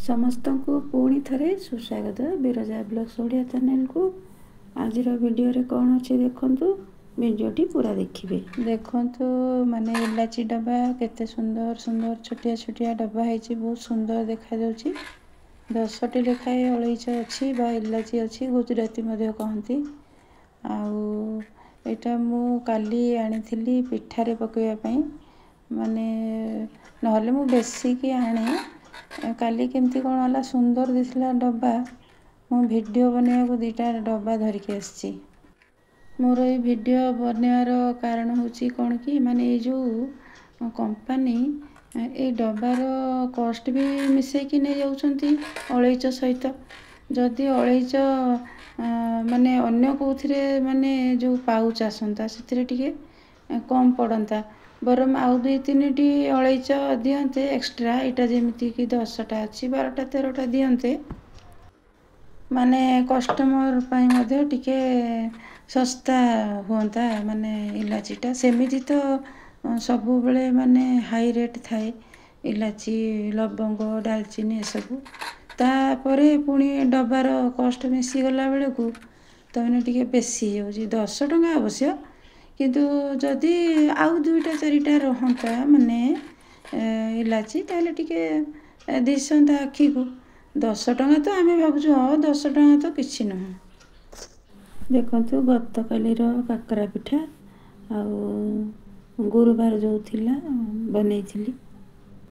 समस्त को पुणी थे सुस्वागत बिरजा ब्लॉग्स ओडिया चैनल को। आज वीडियो रे कौन अच्छे देखु वीडियोटी पूरा देखिए। देखु माने इलाची डब्बा केते सुंदर सुंदर छोटिया छोटिया डब्बा है, बहुत सुंदर देखा 10टी लेखाएं अलैच अच्छी बा इलाची अच्छी गुजराती मध्य कहती। आटा मु काली आनी पिठारे पकईवाई माने नहले मु बेसिक आने काली केमती कौन है सुंदर दिखला डब्बा मु वीडियो बनवाक दुईटा डब्बा धरिकी आसी। मोर ये वीडियो बनवार कारण हूँ कौन कि माने ये जो कंपनी ये डब्बार कॉस्ट भी मिसेकी नहीं जाउछंती अलैच सहित। जदि अलैच माने अन्य कौथिरे माने जो पाउच आसंता से टिके कम पड़ता बरम आउ 2-3टी अलैच दियंते एक्स्ट्रा इटा जेमिति कि 10टा अच्छी 12टा 13टा दियंते माने कस्टमर पाई मध्य टिके सस्ता होता माने इलाचीटा सेमिति तो सबु बेले माने हाई रेट थाए इलाची लवंग डालचीनी ए सबु तापरे पुणी डब्बार कॉस्ट मिसी गला बेले को तो मैंने टिके बेसी हो 10 टंका अवश्य किंतु जदि आउ 2टा 4टा रहता माने इलाची ताले टिके दिसंता आखी को 10 टंका तो आम भावुँ हाँ 10 टंका तो किसी नुह। देखु गत कालीर काकरा पिठा आ गुरुवार जो थिला बनई